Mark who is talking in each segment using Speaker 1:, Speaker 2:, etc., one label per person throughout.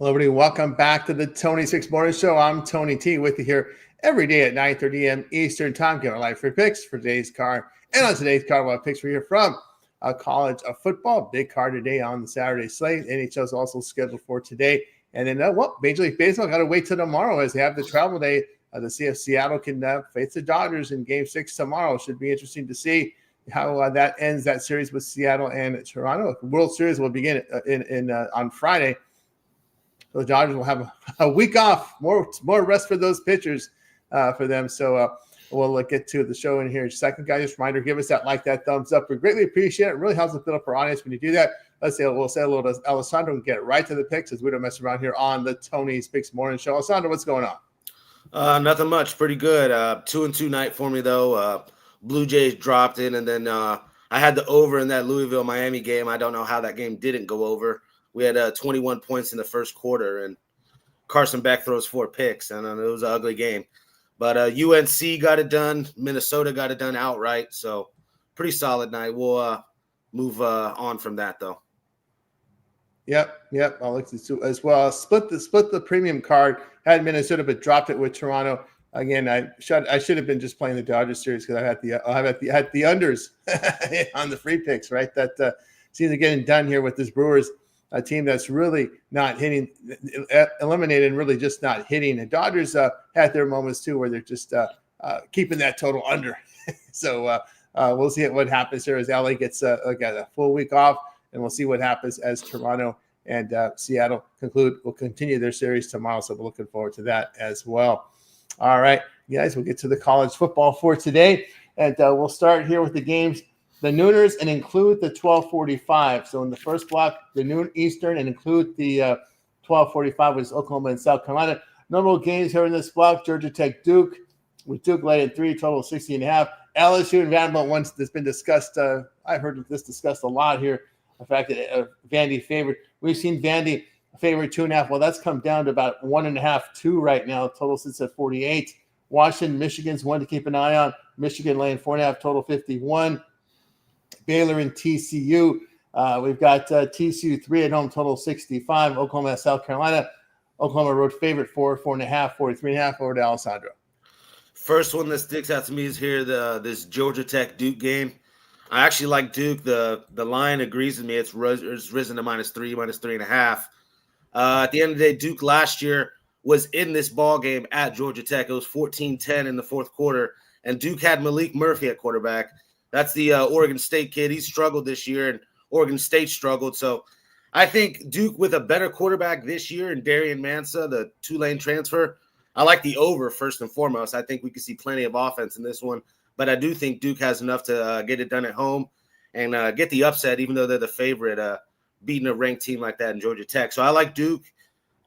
Speaker 1: Hello, everybody. Welcome back to the Tony Six Morning Show. I'm Tony T with you here every day at 9:30 a.m. Eastern Time. Get our live free picks for today's card. And on today's card, we'll have picks for you from college football. Big card today on the Saturday slate. NHL is also scheduled for today. And then, Major League Baseball got to wait till tomorrow as they have the travel day to see if Seattle can face the Dodgers in Game 6 tomorrow. Should be interesting to see how that ends that series with Seattle and Toronto. The World Series will begin on Friday. So the Dodgers will have a week off, more rest for those pitchers for them. So we'll get to the show in here in a second, guys. Just a reminder, give us that like, that thumbs up. We greatly appreciate it. It really helps us build up our audience when you do that. We'll say a little to Alessandro and get right to the picks as we don't mess around here on the Tony's Picks Morning Show. Alessandro, what's going
Speaker 2: on? Nothing much. Pretty good. 2-2 night for me, though. Blue Jays dropped in, and then I had the over in that Louisville-Miami game. I don't know how that game didn't go over. We had 21 points in the first quarter, and Carson Beck throws 4 picks, and it was an ugly game. But UNC got it done. Minnesota got it done outright, so pretty solid night. We'll move on from that, though.
Speaker 1: Yep. I'll look to as well. Split the premium card. Had Minnesota, but dropped it with Toronto. Again, I should have been just playing the Dodgers series because I had the unders on the free picks, right? That seems to getting done here with this Brewers. A team that's really not hitting, eliminated, and really just not hitting. The Dodgers had their moments too, where they're just keeping that total under. So we'll see what happens here as LA gets a full week off, and we'll see what happens as Toronto and Seattle will continue their series tomorrow. So we're looking forward to that as well. All right, guys, we'll get to the college football for today, and we'll start here with the games. The nooners and include the 12:45. So in the first block, the noon Eastern and include the 12:45, which is Oklahoma and South Carolina. Normal games here in this block: Georgia Tech, Duke, with Duke led at 3, total 60.5. LSU and Vanderbilt, once that's been discussed. I've heard this discussed a lot here. The fact that Vandy favored. We've seen Vandy favored 2.5. Well, that's come down to about 1.5, 2 right now. Total sits at 48. Washington, Michigan's one to keep an eye on. Michigan laying 4.5, total 51. Baylor and TCU. We've got TCU 3 at home, total 65. Oklahoma, South Carolina. Oklahoma road favorite 4.5, 43.5. Over to Alessandro.
Speaker 2: First one that sticks out to me is here this Georgia Tech Duke game. I actually like Duke. The line agrees with me. It's risen to -3, -3.5. At the end of the day, Duke last year was in this ball game at Georgia Tech. It was 14-10 in the fourth quarter, and Duke had Malik Murphy at quarterback. That's the Oregon State kid. He struggled this year, and Oregon State struggled. So I think Duke with a better quarterback this year and Darian Mansa, the Tulane transfer, I like the over first and foremost. I think we could see plenty of offense in this one. But I do think Duke has enough to get it done at home and get the upset, even though they're the favorite, beating a ranked team like that in Georgia Tech. So I like Duke,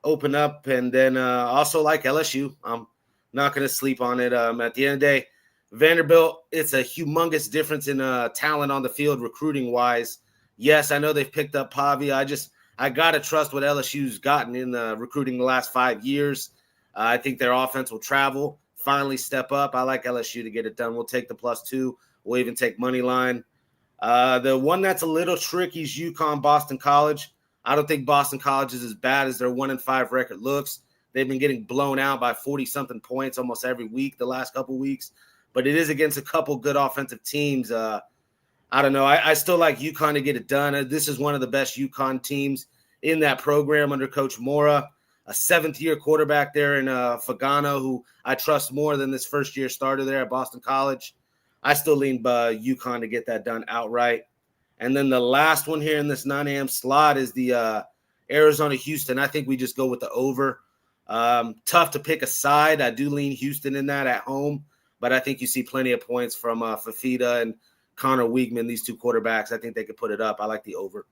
Speaker 2: open up, and then also like LSU. I'm not going to sleep on it. At the end of the day, Vanderbilt, it's a humongous difference in talent on the field recruiting-wise. Yes, I know they've picked up Pavia. I got to trust what LSU's gotten in the recruiting the last 5 years. I think their offense will travel, finally step up. I like LSU to get it done. We'll take the +2. We'll even take money line. The one that's a little tricky is UConn, Boston College. I don't think Boston College is as bad as their 1-5 record looks. They've been getting blown out by 40-something points almost every week the last couple weeks. But it is against a couple good offensive teams. I don't know. I still like UConn to get it done. This is one of the best UConn teams in that program under Coach Mora, a 7th-year quarterback there in Fagano, who I trust more than this first-year starter there at Boston College. I still lean UConn to get that done outright. And then the last one here in this 9 a.m. slot is the Arizona-Houston. I think we just go with the over. Tough to pick a side. I do lean Houston in that at home. But I think you see plenty of points from Fafita and Connor Weigman, these two quarterbacks. I think they could put it up. I like the over.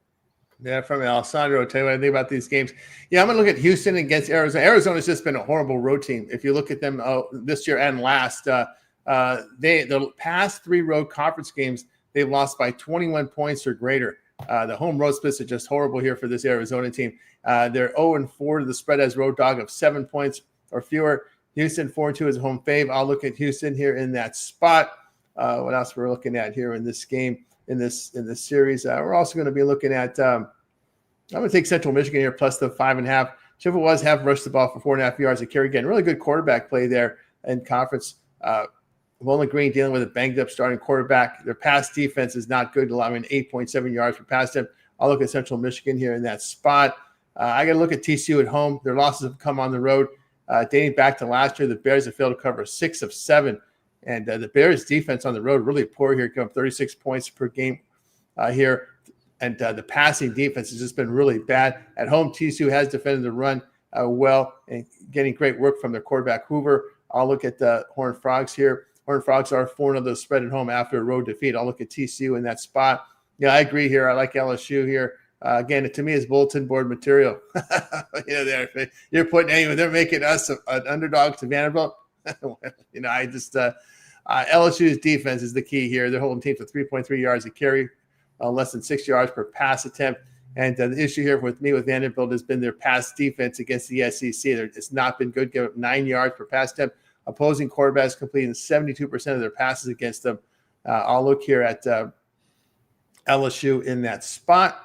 Speaker 1: Yeah, from Alessandro, I'll tell you what I think about these games. Yeah, I'm going to look at Houston against Arizona. Arizona's just been a horrible road team. If you look at them this year and last, the past 3 road conference games, they've lost by 21 points or greater. The home road splits are just horrible here for this Arizona team. They're 0-4 to the spread as road dog of 7 points or fewer. Houston 4-2 is a home fave. I'll look at Houston here in that spot. What else we're looking at here in this game, in this series? We're also going to be looking at I'm going to take Central Michigan here plus the 5.5. Chippewas have rushed the ball for 4.5 yards a carry. Again, really good quarterback play there in conference. Bowling Green dealing with a banged-up starting quarterback. Their pass defense is not good, allowing 8.7 yards per pass attempt. I'll look at Central Michigan here in that spot. I got to look at TCU at home. Their losses have come on the road. Dating back to last year, the Bears have failed to cover 6 of 7. And the Bears' defense on the road really poor here, giving up 36 points per game here. And the passing defense has just been really bad. At home, TCU has defended the run well and getting great work from their quarterback, Hoover. I'll look at the Horned Frogs here. Horned Frogs are 4-0 spread at home after a road defeat. I'll look at TCU in that spot. Yeah, I agree here. I like LSU here. Again, to me, it's bulletin board material. You're putting anyway. They're making us an underdog to Vanderbilt. I just LSU's defense is the key here. They're holding teams to 3.3 yards a carry, less than 6 yards per pass attempt. And the issue here with Vanderbilt has been their pass defense against the SEC. It's not been good. Give up 9 yards per pass attempt. Opposing quarterbacks completing 72% of their passes against them. I'll look here at LSU in that spot.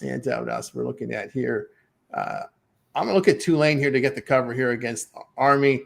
Speaker 1: And what else we're looking at here? I'm going to look at Tulane here to get the cover here against Army.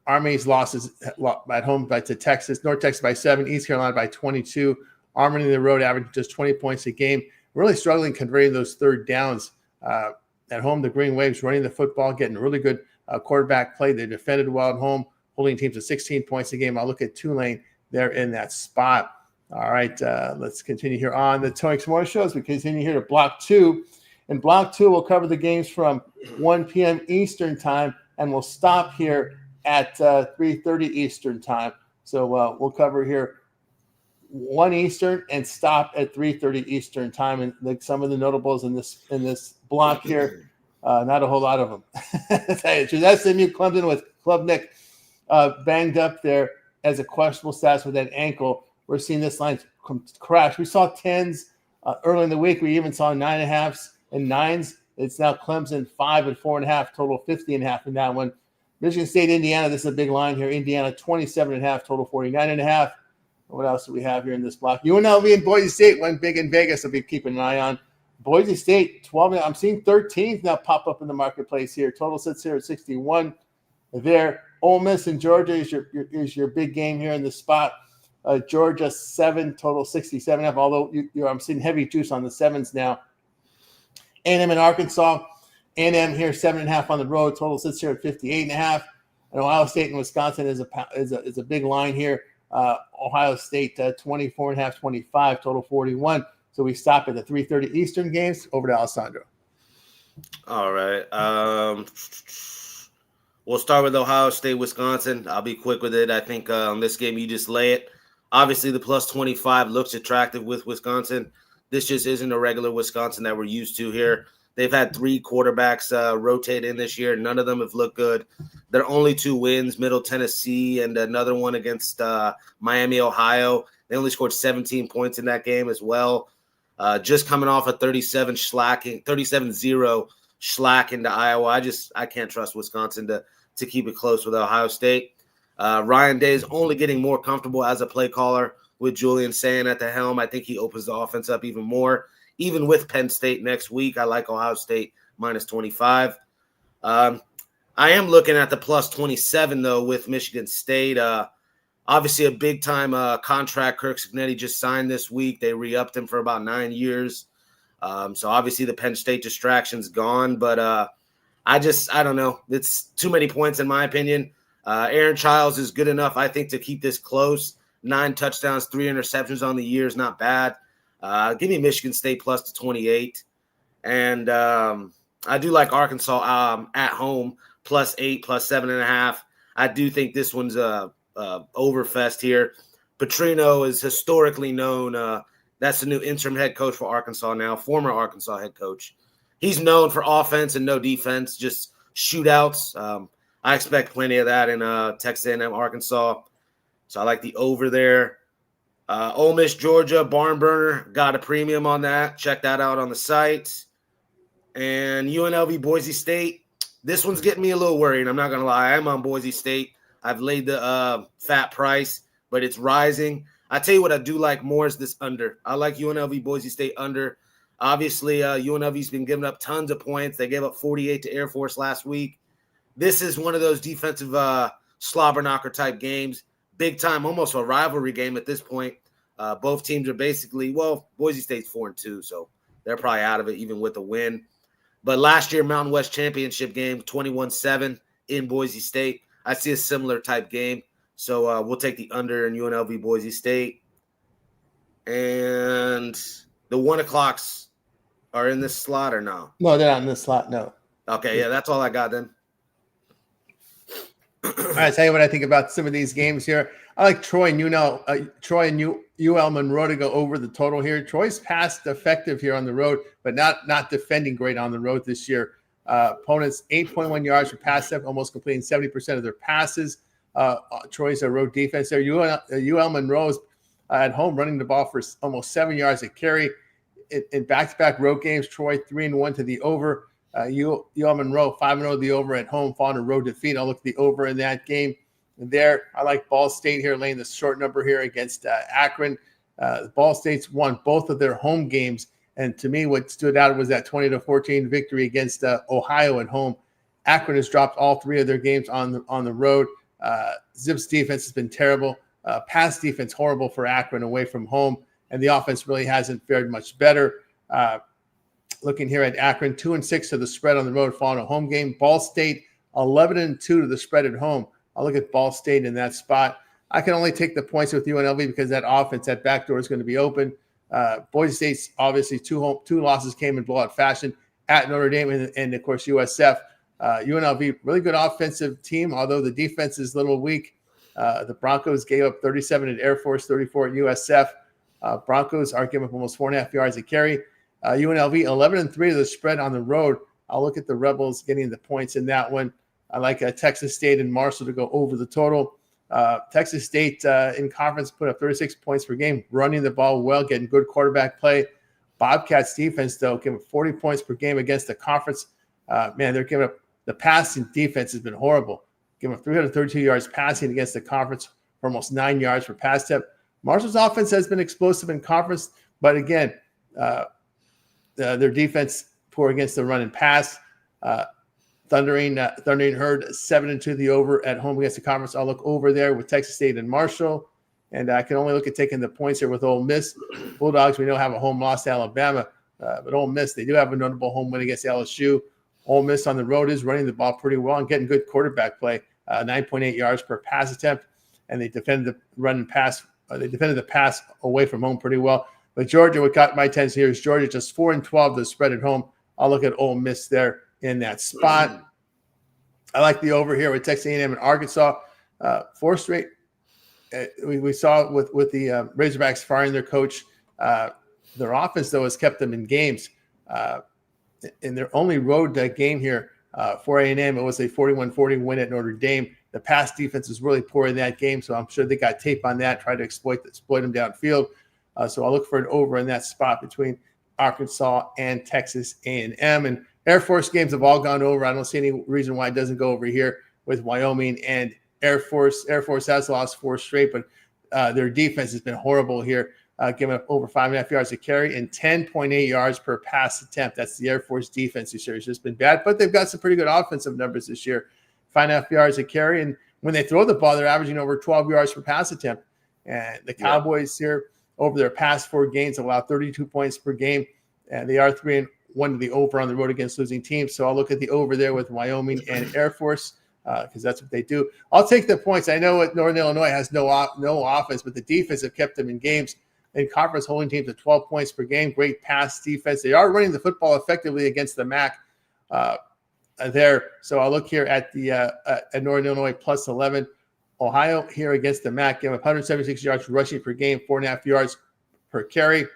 Speaker 1: Army's losses at home to Texas, North Texas by 7, East Carolina by 22. Army in the road averaging just 20 points a game. Really struggling converting those third downs. At home, the Green Waves running the football, getting really good quarterback play. They defended well at home, holding teams to 16 points a game. I'll look at Tulane there in that spot. All right, let's continue here on the Tony Morning Show as we continue here to Block 2. In Block 2, we'll cover the games from 1 p.m. Eastern Time, and we'll stop here at 3:30 Eastern Time. So we'll cover here 1 Eastern and stop at 3:30 Eastern Time. And like some of the notables in this block here, not a whole lot of them. That's the new Clemson with Klubnik banged up there as a questionable status with that ankle. We're seeing this line crash. We saw 10s early in the week. We even saw 9.5s and 9s. It's now Clemson 5 and 4.5, total 50.5 in that one. Michigan State, Indiana, this is a big line here. Indiana 27.5, total 49.5. What else do we have here in this block? UNLV and Boise State, one big in Vegas I'll be keeping an eye on. Boise State, 12. I'm seeing 13s now pop up in the marketplace here. Total sits here at 61 there. Ole Miss and Georgia is your big game here in the spot. Georgia 7, total 67.5, although I'm seeing heavy juice on the 7s now. A&M and Arkansas. A&M here 7.5 on the road. Total sits here at 58.5. And Ohio State and Wisconsin is a big line here. Ohio State 24.5, 25, total 41. So we stop at the 3:30 Eastern games. Over to Alessandro.
Speaker 2: All right. We'll start with Ohio State, Wisconsin. I'll be quick with it. I think on this game you just lay it. Obviously, the plus 25 looks attractive with Wisconsin. This just isn't a regular Wisconsin that we're used to here. They've had 3 quarterbacks rotate in this year. None of them have looked good. Their only 2 wins, Middle Tennessee and another one against Miami, Ohio. They only scored 17 points in that game as well. Just coming off a 37-0 slack into Iowa. I can't trust Wisconsin to keep it close with Ohio State. Ryan Day is only getting more comfortable as a play caller with Julian Sayin at the helm. I think he opens the offense up even more. Even with Penn State next week, I like Ohio State minus 25. I am looking at the plus 27, though, with Michigan State. Obviously, a big-time contract Kirk Cignetti just signed this week. They re-upped him for about 9 years. So, obviously, the Penn State distraction's gone. But I don't know. It's too many points, in my opinion. Aaron Childs is good enough, I think, to keep this close. 9 touchdowns, 3 interceptions on the year is not bad. Give me Michigan State plus the 28. And I do like Arkansas at home, plus 8, plus 7.5. I do think this one's a overfest here. Petrino is historically known. That's the new interim head coach for Arkansas now, former Arkansas head coach. He's known for offense and no defense, just shootouts. I expect plenty of that in Texas A&M, Arkansas. So I like the over there. Ole Miss, Georgia, barn burner. Got a premium on that. Check that out on the site. And UNLV, Boise State. This one's getting me a little worried. I'm not going to lie. I'm on Boise State. I've laid the fat price, but it's rising. I tell you what I do like more is this under. I like UNLV, Boise State under. Obviously, UNLV's been giving up tons of points. They gave up 48 to Air Force last week. This is one of those defensive slobber knocker type games, big time, almost a rivalry game at this point. Both teams are basically, Boise State's 4-2, so they're probably out of it even with a win. But last year, Mountain West Championship game, 21-7 in Boise State. I see a similar type game. So we'll take the under in UNLV Boise State. And the 1 o'clocks are in this slot or no?
Speaker 1: No, they're not in this slot, no.
Speaker 2: Okay, yeah, that's all I got then.
Speaker 1: All right, I'll tell you what I think about some of these games here. I like Troy and UL Monroe to go over the total here. Troy's passed effective here on the road, but not defending great on the road this year. Opponents 8.1 yards per pass attempt, almost completing 70% of their passes. Troy's a road defense there. UL Monroe's at home running the ball for almost 7 yards a carry. In back-to-back road games, Troy 3-1 to the over. UL Monroe 5-0 to the over at home, following a road defeat. I'll look at the over in that game. And there, I like Ball State here, laying the short number here against Akron. Ball State's won both of their home games. And to me, what stood out was that 20-14 victory against Ohio at home. Akron has dropped all 3 of their games on the road. Zip's defense has been terrible. Pass defense horrible for Akron away from home. And the offense really hasn't fared much better. Looking here at Akron, 2-6 to the spread on the road following a home game. Ball State, 11-2 to the spread at home. I'll look at Ball State in that spot. I can only take the points with UNLV because that offense, that back door is going to be open. Boise State's obviously two losses came in blowout fashion at Notre Dame and of course, USF. UNLV, really good offensive team, although the defense is a little weak. The Broncos gave up 37 at Air Force, 34 at USF. Broncos are giving up almost 4.5 yards a carry. UNLV 11-3 to the spread on the road. I'll look at the Rebels getting the points in that one. I like Texas State and Marshall to go over the total. Texas State in conference put up 36 points per game, running the ball well, getting good quarterback play. Bobcats defense, though, giving 40 points per game against the conference. They're giving up – the passing defense has been horrible. Giving up 332 yards passing against the conference for almost 9 yards per pass attempt. Marshall's offense has been explosive in conference, but again, their defense poor against the run and pass. Thundering Herd 7-2 the over at home against the conference. I'll look over there with Texas State and Marshall, and I can only look at taking the points here with Ole Miss. Bulldogs, we know, have a home loss to Alabama, but Ole Miss, they do have a notable home win against LSU. Ole Miss on the road is running the ball pretty well and getting good quarterback play, 9.8 yards per pass attempt, and they defended the run and pass. They defended the pass away from home pretty well. But Georgia, what got my attention here is Georgia just 4-12 to the spread at home. I'll look at Ole Miss there in that spot. I like the over here with Texas A&M and Arkansas. 4 straight. We saw with the Razorbacks firing their coach. Their offense, though, has kept them in games. In their only road game here for A&M, it was a 41-40 win at Notre Dame. The pass defense was really poor in that game, so I'm sure they got tape on that, tried to exploit them downfield. So I'll look for an over in that spot between Arkansas and Texas A&M. And Air Force games have all gone over. I don't see any reason why it doesn't go over here with Wyoming and Air Force. Air Force has lost 4 straight, but their defense has been horrible here, giving up over 5.5 yards a carry and 10.8 yards per pass attempt. That's the Air Force defense this year. It's just been bad, but they've got some pretty good offensive numbers this year. 5.5 yards a carry, and when they throw the ball, they're averaging over 12 yards per pass attempt. And the Cowboys here, over their past 4 games, allow 32 points per game, and they are 3-1 to the over on the road against losing teams. So I'll look at the over there with Wyoming and Air Force because that's what they do. I'll take the points. I know Northern Illinois has no offense, but the defense have kept them in games. In conference, holding teams at 12 points per game. Great pass defense. They are running the football effectively against the MAC there. So I'll look here at the at Northern Illinois plus 11. Ohio here against the MAC, giving 176 yards rushing per game, 4.5 yards per carry.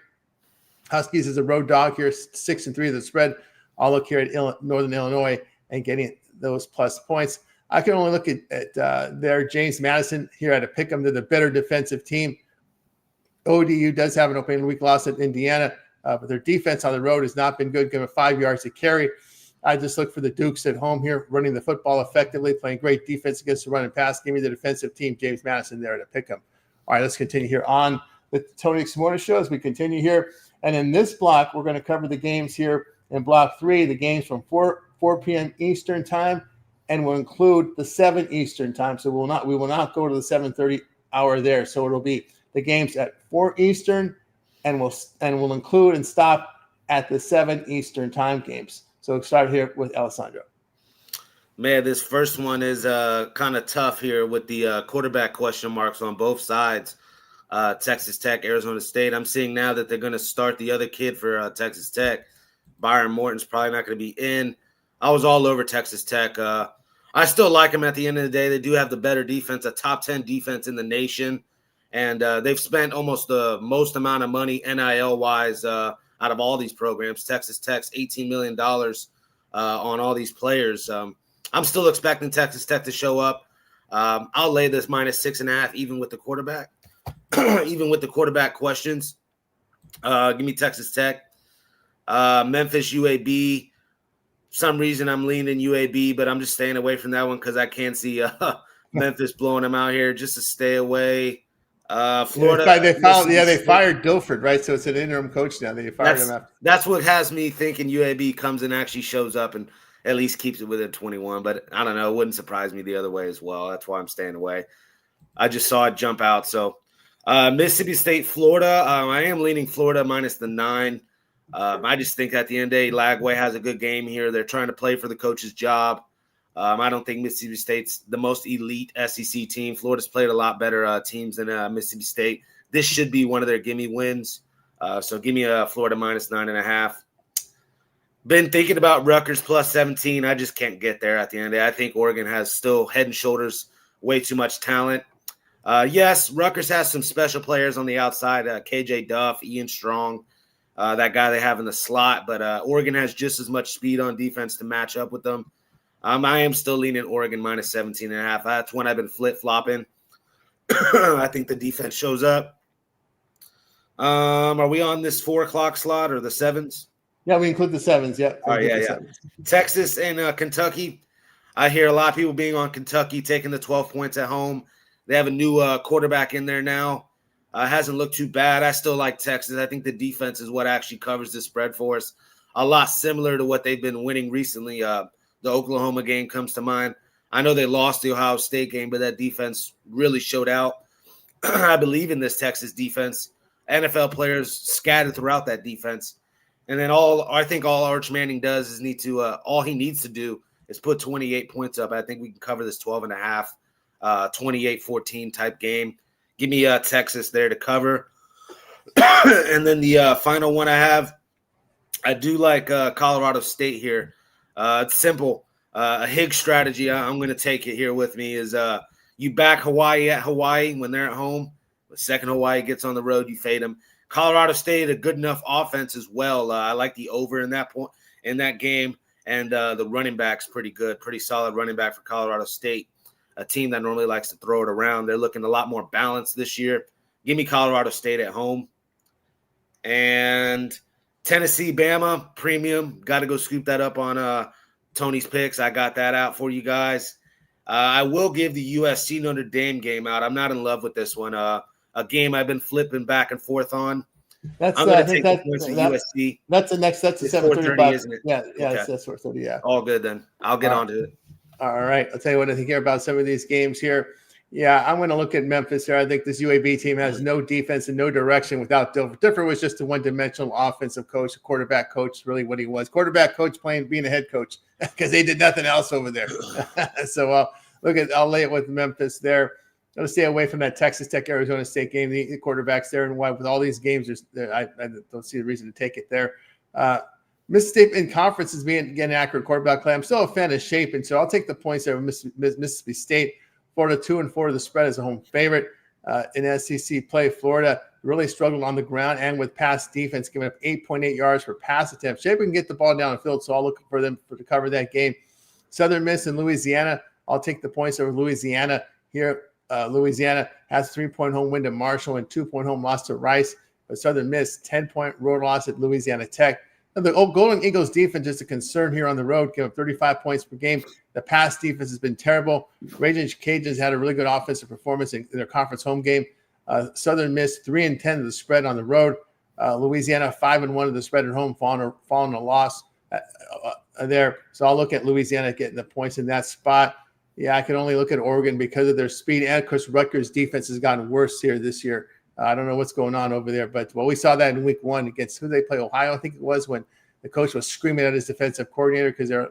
Speaker 1: Huskies is a road dog here, 6-3 to the spread. I'll look here at Northern Illinois and getting those plus points. I can only look at their James Madison here at a pick 'em. They're the better defensive team. ODU does have an opening week loss at Indiana, but their defense on the road has not been good, giving 5 yards to carry. I just look for the Dukes at home here, running the football effectively, playing great defense against the run and pass. Give me the defensive team, James Madison, there to pick them. All right, let's continue here on the Tony Ximona Show as we continue here. And in this block, we're going to cover the games here in block 3, the games from 4 p.m. Eastern time, and we'll include the 7 Eastern time. So we will not go to the 7:30 hour there. So it'll be the games at 4 Eastern, and we'll include and stop at the 7 Eastern time games. So we'll start here with Alessandro.
Speaker 2: Man, this first one is kind of tough here with the quarterback question marks on both sides. Texas Tech, Arizona State. I'm seeing now that they're going to start the other kid for Texas Tech. Byron Morton's probably not going to be in. I was all over Texas Tech. I still like them at the end of the day. They do have the better defense, a top 10 defense in the nation. And they've spent almost the most amount of money NIL-wise out of all these programs. Texas Tech's $18 million on all these players. I'm still expecting Texas Tech to show up. I'll lay this -6.5 even with the quarterback. Even with the quarterback questions. Give me Texas Tech. Memphis, UAB. For some reason I'm leaning UAB, but I'm just staying away from that one because I can't see Memphis blowing them out here. Just to stay away. Florida.
Speaker 1: They fired Dilford, right? So it's an interim coach now. They fired him after.
Speaker 2: That's what has me thinking UAB comes and actually shows up and at least keeps it within 21. But I don't know. It wouldn't surprise me the other way as well. That's why I'm staying away. I just saw it jump out. So Mississippi State, Florida. I am leaning Florida -9. I just think at the end of the day, Lagway has a good game here. They're trying to play for the coach's job. I don't think Mississippi State's the most elite SEC team. Florida's played a lot better teams than Mississippi State. This should be one of their gimme wins. So give me a Florida -9.5. Been thinking about Rutgers +17. I just can't get there at the end of the day. I think Oregon has still head and shoulders way too much talent. Yes, Rutgers has some special players on the outside. KJ Duff, Ian Strong, that guy they have in the slot. But Oregon has just as much speed on defense to match up with them. I am still leaning Oregon -17.5. That's when I've been flip-flopping. I think the defense shows up. Are we on this 4 o'clock slot or the 7s?
Speaker 1: Yeah, we include the 7s. Yeah.
Speaker 2: Oh, yeah. Texas and Kentucky. I hear a lot of people being on Kentucky, taking the 12 points at home. They have a new quarterback in there now. Hasn't looked too bad. I still like Texas. I think the defense is what actually covers the spread for us. A lot similar to what they've been winning recently. The Oklahoma game comes to mind. I know they lost the Ohio State game, but that defense really showed out. I believe in this Texas defense. NFL players scattered throughout that defense. And then I think all Arch Manning does is all he needs to do is put 28 points up. I think we can cover this 12.5, 28-14 type game. Give me Texas there to cover. And then the final one I do like Colorado State here. It's simple. A Higgs strategy, I'm going to take it here with me, is you back Hawaii at Hawaii when they're at home. The second Hawaii gets on the road, you fade them. Colorado State, a good enough offense as well. I like the over in that game. And the running back's pretty good, pretty solid running back for Colorado State, a team that normally likes to throw it around. They're looking a lot more balanced this year. Give me Colorado State at home. And Tennessee, Bama, premium. Got to go scoop that up on Tony's picks. I got that out for you guys. I will give the USC Notre Dame game out. I'm not in love with this one. A game I've been flipping back and forth on. I'm going to take the points of USC.
Speaker 1: That's the 7:30, isn't it? Yeah, okay. That's 4:30. Yeah,
Speaker 2: all good then. I'll get on to it.
Speaker 1: All right, I'll tell you what I think here about some of these games here. Yeah, I'm going to look at Memphis here. I think this UAB team has no defense and no direction without Dilfer. Dilfer was just a one-dimensional offensive coach, a quarterback coach, really what he was. Quarterback coach being a head coach because they did nothing else over there. So I'll lay it with Memphis there. I'll stay away from that Texas Tech, Arizona State game. The quarterbacks there and why with all these games, I don't see a reason to take it there. Mississippi in conference is getting accurate quarterback play. I'm still a fan of shape, and so I'll take the points there with Mississippi State. Florida 2-4 the spread is a home favorite. In SEC play, Florida really struggled on the ground and with pass defense, giving up 8.8 yards per pass attempt. Shape can get the ball down the field, so I'll look for them to cover that game. Southern Miss and Louisiana, I'll take the points over Louisiana here. Louisiana has 3-point home win to Marshall and 2-point home loss to Rice. But Southern Miss, 10-point road loss at Louisiana Tech. Now, the Golden Eagles defense is a concern here on the road, give up 35 points per game. The pass defense has been terrible. Raging Cajuns had a really good offensive performance in their conference home game. Southern Miss 3-10 to the spread on the road. Louisiana 5-1 of the spread at home, following a loss there. So I'll look at Louisiana getting the points in that spot. Yeah, I can only look at Oregon because of their speed. And, of course, Rutgers' defense has gotten worse here this year. I don't know what's going on over there. But, we saw that in week 1 against who they play, Ohio, I think it was, when the coach was screaming at his defensive coordinator because they're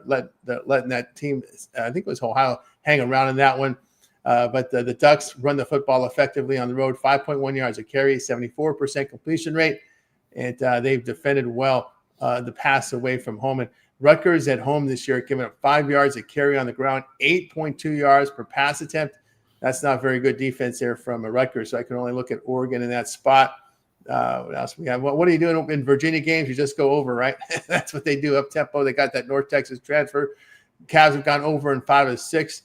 Speaker 1: letting that team, I think it was Ohio, hang around in that one. But the Ducks run the football effectively on the road, 5.1 yards a carry, 74% completion rate. And they've defended well the pass away from home. And Rutgers at home this year, giving up 5 yards a carry on the ground, 8.2 yards per pass attempt. That's not very good defense there from Rutgers. So I can only look at Oregon in that spot. What else we have? What are you doing in Virginia games? You just go over, right? That's what they do up tempo. They got that North Texas transfer. Cavs have gone over in 5 of 6.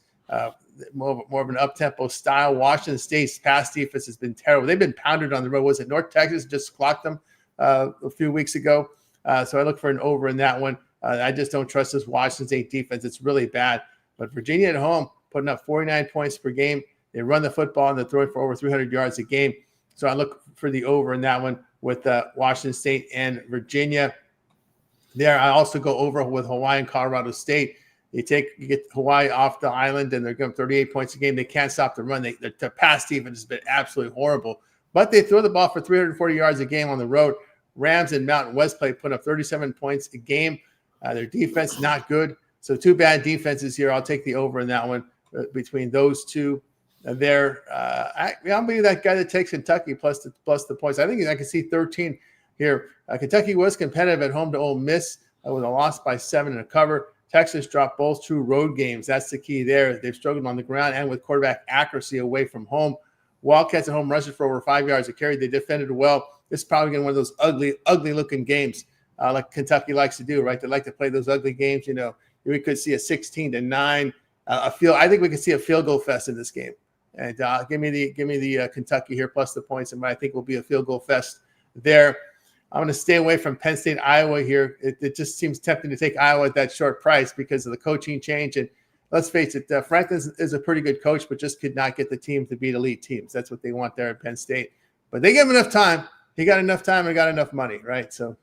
Speaker 1: More of an up tempo style. Washington State's pass defense has been terrible. They've been pounded on the road. Was it North Texas just clocked them a few weeks ago? So I look for an over in that one. I just don't trust this Washington State defense. It's really bad. But Virginia at home, putting up 49 points per game. They run the football and they're throwing for over 300 yards a game. So I look for the over in that one with Washington State and Virginia. There, I also go over with Hawaii and Colorado State. You get Hawaii off the island, and they're going 38 points a game. They can't stop the run. The pass defense has been absolutely horrible. But they throw the ball for 340 yards a game on the road. Rams and Mountain West play put up 37 points a game. Their defense not good. So 2 bad defenses here. I'll take the over in that one between those two. I'm being that guy that takes Kentucky plus the points. I think I can see 13 here. Kentucky was competitive at home to Ole Miss with a loss by 7 and a cover. Texas dropped both 2 road games. That's the key there. They've struggled on the ground and with quarterback accuracy away from home. Wildcats at home rushing for over 5 yards a carry. They defended well. This is probably going to be one of those ugly-looking games like Kentucky likes to do, right? They like to play those ugly games. We could see a 16-9. I think we could see a field goal fest in this game. And give me the Kentucky here plus the points, and I think will be a field goal fest there. I'm going to stay away from Penn State, Iowa here. It just seems tempting to take Iowa at that short price because of the coaching change. And let's face it, Franklin is a pretty good coach, but just could not get the team to beat elite teams. That's what they want there at Penn State. But they give him enough time. He got enough time and got enough money, right? So,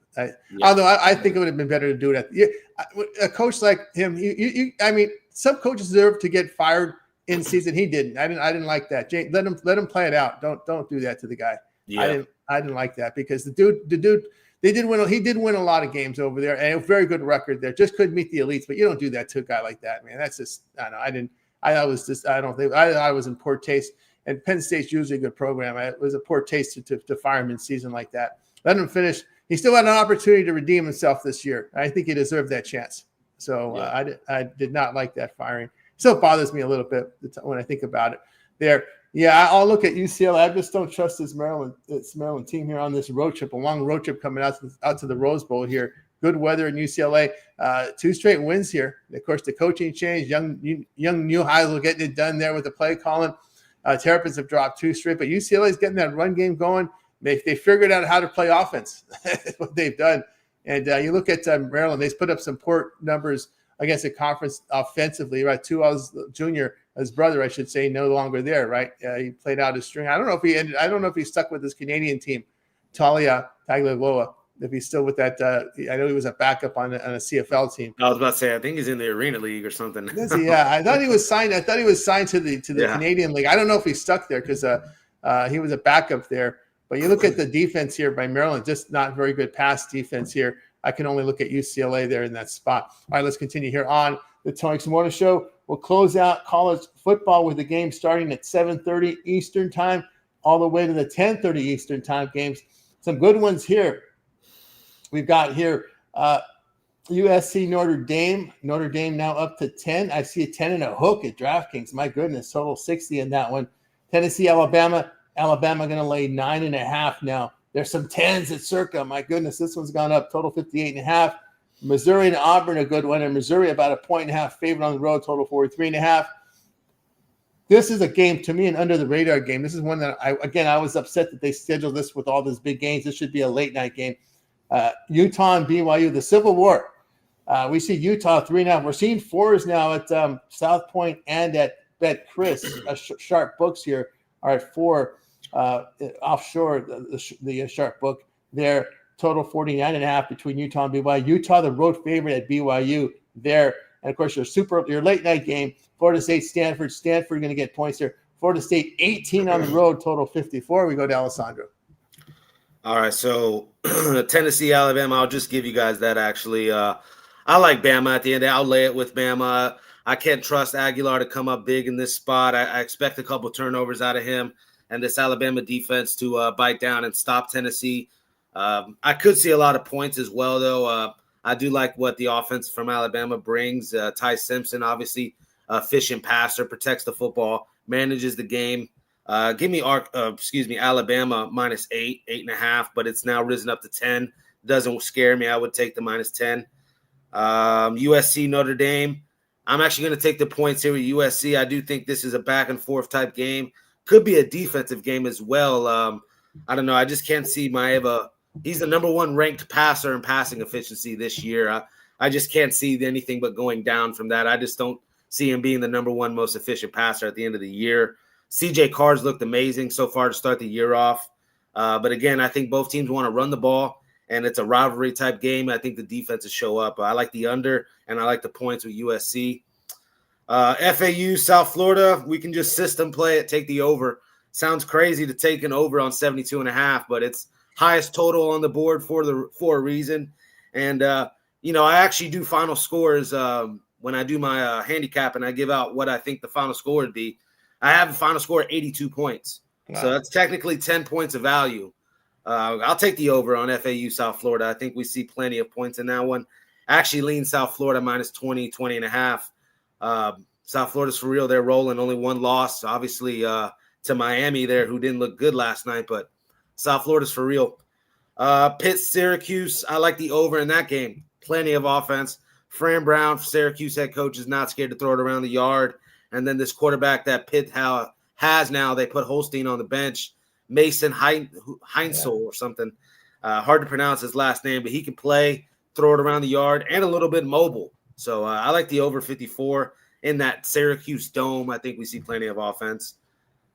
Speaker 1: although I think it would have been better to do it a coach like him. I mean, some coaches deserve to get fired in season. He didn't. I didn't like that. Jay, let him play it out. Don't do that to the guy. Yeah. I didn't like that because the dude he did win a lot of games over there and a very good record there. Just couldn't meet the elites, but you don't do that to a guy like that, man. That's just I was in poor taste. And Penn State's usually a good program. It was a poor taste to fire him in season like that. Let him finish. He still had an opportunity to redeem himself this year. I think he deserved that chance. So I did not like that firing. Still bothers me a little bit when I think about it there. Yeah, I'll look at UCLA. I just don't trust this Maryland team here on this road trip, a long road trip coming out to the Rose Bowl here. Good weather in UCLA. 2 straight wins here. Of course, the coaching change. Young Neuheisel getting it done there with the play calling. Terrapins have dropped 2 straight, but UCLA is getting that run game going. They figured out how to play offense. That's what they've done. And you look at Maryland, they've put up some poor numbers against the conference offensively, right? Tua's junior, his brother, I should say, no longer there, right? He played out his string. I don't know if he stuck with his Canadian team, Talia Tagovailoa, if he's still with that. I know he was a backup on a CFL team.
Speaker 2: I was about to say, I think he's in the Arena League or something.
Speaker 1: Yeah, I thought he was signed to the Canadian League. I don't know if he stuck there because he was a backup there. But you look at the defense here by Maryland, just not very good pass defense here. I can only look at UCLA there in that spot. All right, let's continue here on the Tony Morning Show. We'll close out college football with the game starting at 7:30 Eastern time, all the way to the 10:30 Eastern time games. Some good ones here. We've got here USC Notre Dame. Notre Dame now up to 10. I see a 10 and a hook at DraftKings. My goodness, total 60 in that one. Tennessee, Alabama. Alabama going to lay 9.5 now. There's some 10s at Circa. My goodness, this one's gone up. Total 58.5. Missouri and Auburn, a good one. And Missouri about a 1.5 favorite on the road. Total 43.5. This is a game, to me, an under-the-radar game. This is one that, I was upset that they scheduled this with all these big games. This should be a late-night game. Utah and BYU, the Civil War. We see Utah 3.5. We're seeing 4s now at South Point and at BetCris. Sharp books here are at 4 offshore, the sharp book. there. Total 49.5 between Utah and BYU. Utah, the road favorite at BYU there. And, of course, your late night game, Florida State, Stanford. Stanford going to get points there. Florida State, 18 on the road, total 54. We go to Alessandro.
Speaker 2: All right, so Tennessee, Alabama, I'll just give you guys that actually. I like Bama at the end. I'll lay it with Bama. I can't trust Aguilar to come up big in this spot. I expect a couple turnovers out of him and this Alabama defense to bite down and stop Tennessee. I could see a lot of points as well, though. I do like what the offense from Alabama brings. Ty Simpson, obviously, efficient passer, protects the football, manages the game. Give me Alabama minus 8.5, but it's now risen up to 10. Doesn't scare me. I would take the minus 10. USC, Notre Dame. I'm actually going to take the points here with USC. I do think this is a back and forth type game. Could be a defensive game as well. I don't know. I just can't see Maeva. He's the number one ranked passer in passing efficiency this year. I just can't see anything but going down from that. I just don't see him being the number one most efficient passer at the end of the year. CJ Carr's looked amazing so far to start the year off. But again, I think both teams want to run the ball, and it's a rivalry type game. I think the defenses show up. I like the under, and I like the points with USC. FAU, South Florida, we can just system play it, take the over. Sounds crazy to take an over on 72.5, but it's highest total on the board for a reason. And, I actually do final scores when I do my handicap, and I give out what I think the final score would be. I have a final score of 82 points. Wow. So that's technically 10 points of value. I'll take the over on FAU South Florida. I think we see plenty of points in that one. Actually lean South Florida minus 20.5. South Florida's for real. They're rolling, only one loss, obviously, to Miami there, who didn't look good last night, but South Florida's for real. Pitt, Syracuse, I like the over in that game. Plenty of offense. Fran Brown, Syracuse head coach, is not scared to throw it around the yard. And then this quarterback that Pitt has now, they put Holstein on the bench, Mason Heinzel or something. Hard to pronounce his last name, but he can play, throw it around the yard, and a little bit mobile. So I like the over 54 in that Syracuse dome. I think we see plenty of offense.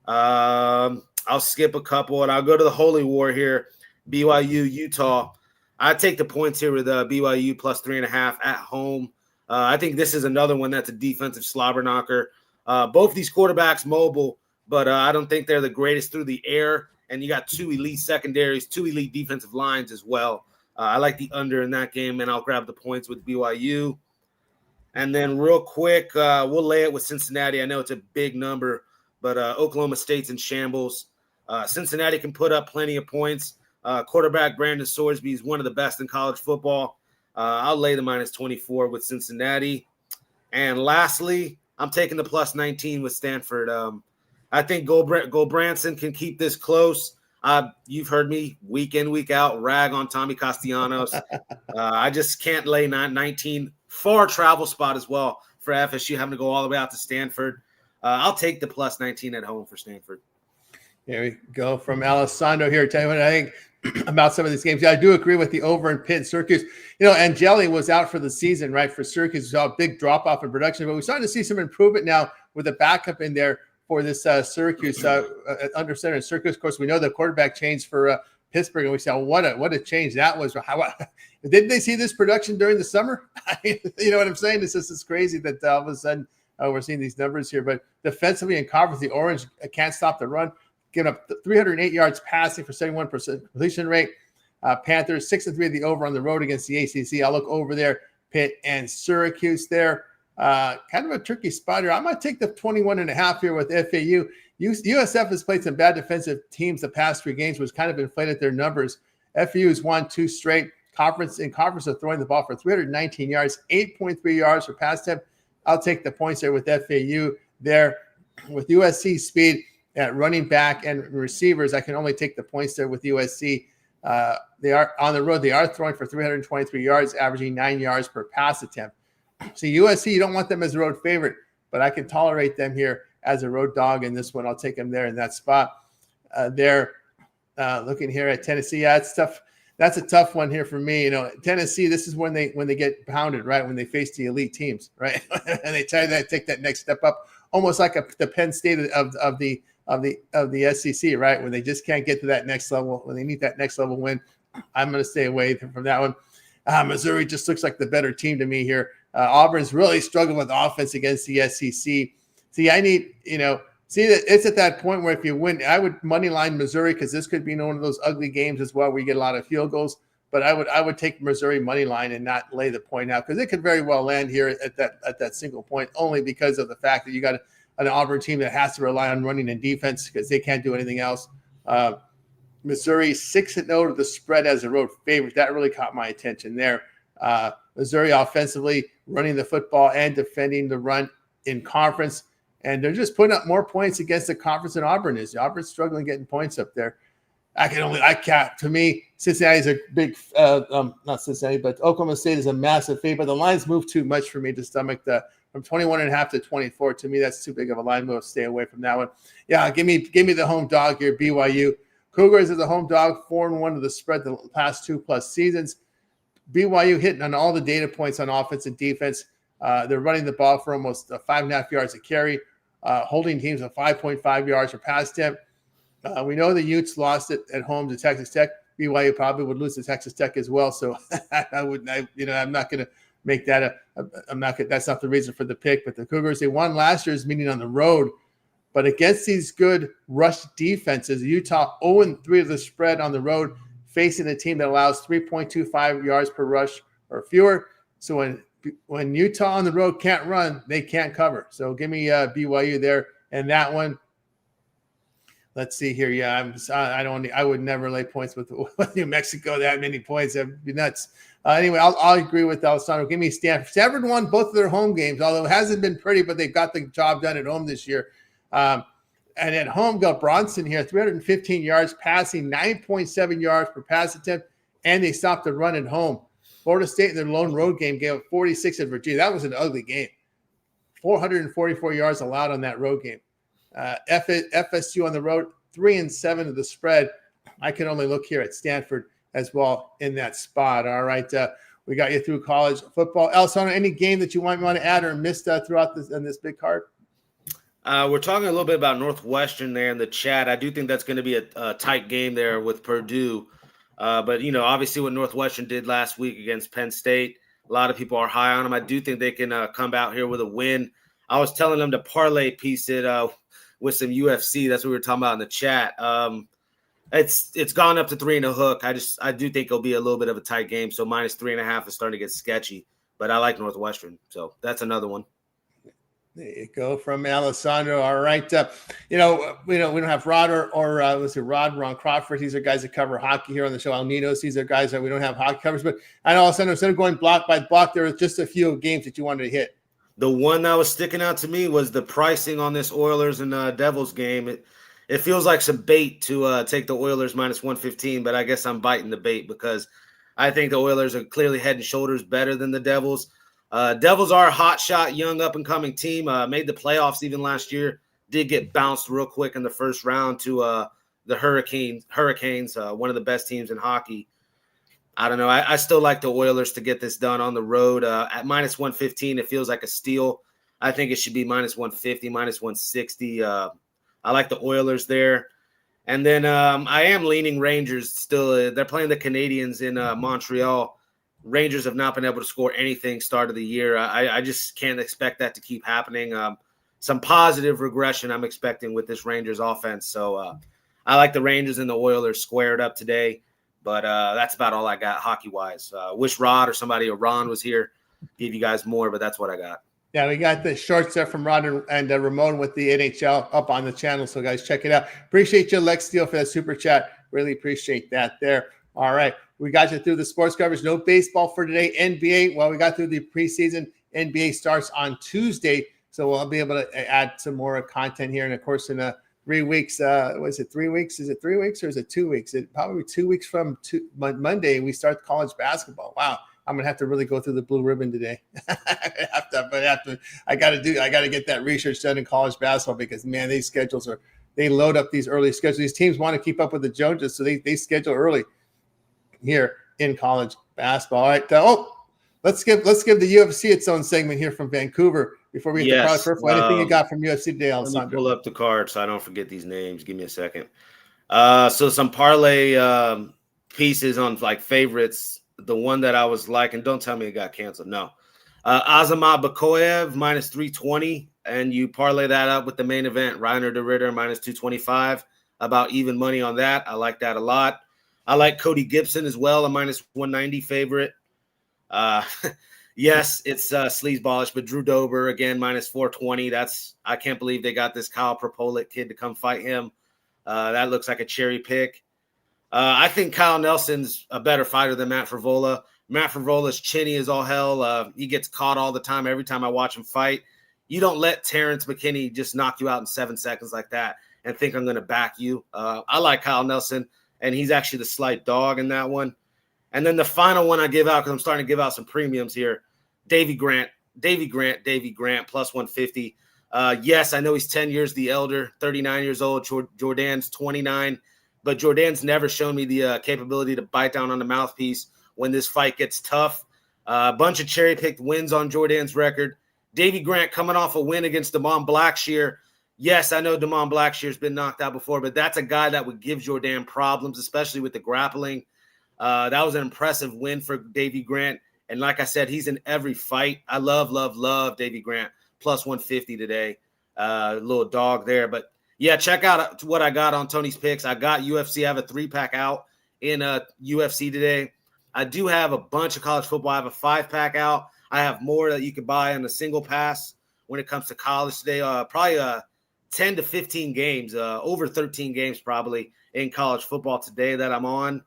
Speaker 2: I'll skip a couple, and I'll go to the Holy War here, BYU, Utah. I take the points here with BYU plus 3.5 at home. I think this is another one that's a defensive slobber knocker. Both these quarterbacks mobile, but I don't think they're the greatest through the air. And you got two elite secondaries, two elite defensive lines as well. I like the under in that game, and I'll grab the points with BYU. And then real quick, we'll lay it with Cincinnati. I know it's a big number, but Oklahoma State's in shambles. Cincinnati can put up plenty of points. Quarterback Brandon Sorsby is one of the best in college football. I'll lay the minus 24 with Cincinnati. And lastly, I'm taking the plus 19 with Stanford. I think Gulbranson can keep this close. You've heard me week in, week out rag on Tommy Castellanos. I just can't lay 19. Far travel spot as well for FSU, having to go all the way out to Stanford. I'll take the plus 19 at home for Stanford.
Speaker 1: Here we go from Alessandro here. Tell you what I think about some of these games. I do agree with the over in Pitt, Syracuse. Angeli was out for the season, right? For Syracuse, we saw a big drop off in production, but we're starting to see some improvement now with a backup in there for this Syracuse under center. Syracuse, of course, we know the quarterback changed for Pittsburgh, and we saw what a change that was. Didn't they see this production during the summer? You know what I'm saying? It's just crazy that all of a sudden we're seeing these numbers here. But defensively in conference, the Orange can't stop the run. Giving up 308 yards passing for 71% completion rate. Panthers 6-3 the over on the road against the ACC. I'll look over there. Pitt and Syracuse there. Kind of a tricky spot here. I might take the 21.5 here with FAU. USF has played some bad defensive teams the past 3 games, which kind of inflated their numbers. FAU has won 2 straight. Conference of throwing the ball for 319 yards, 8.3 yards for pass attempt. I'll take the points there with FAU there. With USC speed at running back and receivers, I can only take the points there with USC. They are on the road. They are throwing for 323 yards, averaging 9 yards per pass attempt. So USC, you don't want them as a road favorite, but I can tolerate them here as a road dog in this one. I'll take them there in that spot. They're looking here at Tennessee. Yeah, it's tough. That's a tough one here for me. Tennessee, this is when they get pounded, right? When they face the elite teams, right? And they try to take that next step up, almost like the Penn State of the SEC, right? When they just can't get to that next level, when they need that next level win. I'm going to stay away from that one. Missouri just looks like the better team to me here. Auburn's really struggled with offense against the SEC. See, I need, see that it's at that point where if you win, I would money line Missouri because this could be one of those ugly games as well where you get a lot of field goals. But I would take Missouri money line and not lay the point out because it could very well land here at that single point only because of the fact that you got an Auburn team that has to rely on running and defense because they can't do anything else. Missouri 6-0 to the spread as a road favorite. That really caught my attention there. Missouri offensively running the football and defending the run in conference. And they're just putting up more points against the conference than Auburn is. Auburn's struggling getting points up there. To me, Cincinnati is a big, not Cincinnati, but Oklahoma State is a massive favorite. The lines move too much for me to stomach from 21.5 to 24. To me, that's too big of a line move. Stay away from that one. Yeah, give me the home dog here, BYU. Cougars is a home dog, 4-1 to the spread the past 2+ seasons. BYU hitting on all the data points on offense and defense. They're running the ball for almost 5.5 yards a carry, holding teams at 5.5 yards per pass attempt. We know the Utes lost it at home to Texas Tech. BYU probably would lose to Texas Tech as well. So I'm not going to make that that's not the reason for the pick. But the Cougars, they won last year's meeting on the road. But against these good rush defenses, Utah 0-3 to the spread on the road, facing a team that allows 3.25 yards per rush or fewer. So when Utah on the road can't run, they can't cover. So give me BYU there. And that one, let's see here. Yeah, I would never lay points with New Mexico. That many points, that'd be nuts. Anyway, I'll agree with Alessandro. Give me Stanford. Stanford won both of their home games, although it hasn't been pretty, but they've got the job done at home this year. And at home, got Bronson here, 315 yards passing, 9.7 yards per pass attempt, and they stopped the run at home. Florida State in their lone road game gave up 46 at Virginia. That was an ugly game. 444 yards allowed on that road game. FSU on the road, 3-7 to the spread. I can only look here at Stanford as well in that spot. All right, we got you through college football. Alessandro, any game that you might want to add or missed throughout this big card?
Speaker 2: We're talking a little bit about Northwestern there in the chat. I do think that's going to be a tight game there with Purdue. But, obviously what Northwestern did last week against Penn State, a lot of people are high on them. I do think they can come out here with a win. I was telling them to parlay piece it with some UFC. That's what we were talking about in the chat. It's gone up to 3 and a hook. I do think it'll be a little bit of a tight game. So -3.5 is starting to get sketchy. But I like Northwestern. So that's another one.
Speaker 1: There you go from Alessandro. All right. We don't have Rod or let's see, Rod, Ron Crawford. These are guys that cover hockey here on the show. Alninos, these are guys that we don't have hockey covers. But I know, Alessandro, instead of going block by block, there are just a few games that you wanted to hit.
Speaker 2: The one that was sticking out to me was the pricing on this Oilers and Devils game. It feels like some bait to take the Oilers -115, but I guess I'm biting the bait because I think the Oilers are clearly head and shoulders better than the Devils. Devils are a hot shot, young up-and-coming team. Made the playoffs even last year. Did get bounced real quick in the first round to the Hurricanes, one of the best teams in hockey. I don't know. I still like the Oilers to get this done on the road. At -115, it feels like a steal. I think it should be -150, -160. I like the Oilers there. And then I am leaning Rangers still. They're playing the Canadiens in Montreal. Rangers have not been able to score anything start of the year. I just can't expect that to keep happening. Some positive regression I'm expecting with this Rangers offense. So I like the Rangers and the Oilers squared up today. But that's about all I got hockey-wise. Wish Rod or somebody or Ron was here. Give you guys more, but that's what I got.
Speaker 1: Yeah, we got the shorts there from Rod and Ramon with the NHL up on the channel. So, guys, check it out. Appreciate you, Lex Steele, for that super chat. Really appreciate that there. All right. We got you through the sports coverage. No baseball for today. NBA, well, we got through the preseason. NBA starts on Tuesday. So we'll be able to add some more content here. And, of course, in 3 weeks, was it 3 weeks? Is it 3 weeks or is it 2 weeks? Probably 2 weeks from Monday, we start college basketball. Wow. I'm going to have to really go through the blue ribbon today. I got to get that research done in college basketball because, man, these schedules they load up these early schedules. These teams want to keep up with the Joneses, so they schedule early here in college basketball. All right. Let's give the UFC its own segment here from Vancouver before we get to college football. Anything you got from UFC today, Alessandro?
Speaker 2: Let me pull up the card so I don't forget these names. Give me a second. So some parlay pieces on like favorites. The one that I was liking, don't tell me it got canceled. No. Azamat Bakoyev minus 320, and you parlay that up with the main event, Reiner de Ritter minus 225, about even money on that. I like that a lot. I like Cody Gibson as well, a minus 190 favorite. Yes, it's sleazeballish, but Drew Dober, again, minus 420. I can't believe they got this Kyle Propolic kid to come fight him. That looks like a cherry pick. I think Kyle Nelson's a better fighter than Matt Frevola. Matt Frevola's chinny as all hell. He gets caught all the time every time I watch him fight. You don't let Terrence McKinney just knock you out in 7 seconds like that and think I'm going to back you. I like Kyle Nelson, and he's actually the slight dog in that one. And then the final one I give out, because I'm starting to give out some premiums here, Davy Grant, plus 150. Yes, I know he's 10 years the elder, 39 years old. Jordan's 29. But Jordan's never shown me the capability to bite down on the mouthpiece when this fight gets tough. A bunch of cherry-picked wins on Jordan's record. Davy Grant coming off a win against Damon Blackshear. Yes, I know Damon Blackshear's been knocked out before, but that's a guy that would give Jordan problems, especially with the grappling. That was an impressive win for Davy Grant. And like I said, he's in every fight. I love Davy Grant. Plus 150 today. Little dog there. But yeah, check out what I got on Tony's Picks. I got UFC. I have a 3-pack out in UFC today. I do have a bunch of college football. I have a 5-pack out. I have more that you can buy on a single pass when it comes to college today. Probably 10 to 15 games, over 13 games probably in college football today that I'm on.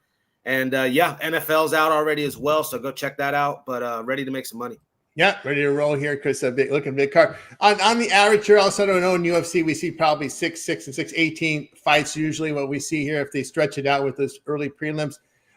Speaker 2: And yeah, NFL's out already as well, so go check that out. But ready to make some money.
Speaker 1: Yeah, ready to roll here, Chris. Looking big card. On the average here, also don't know in UFC, we see probably 6, 18 fights usually what we see here if they stretch it out with this early prelims.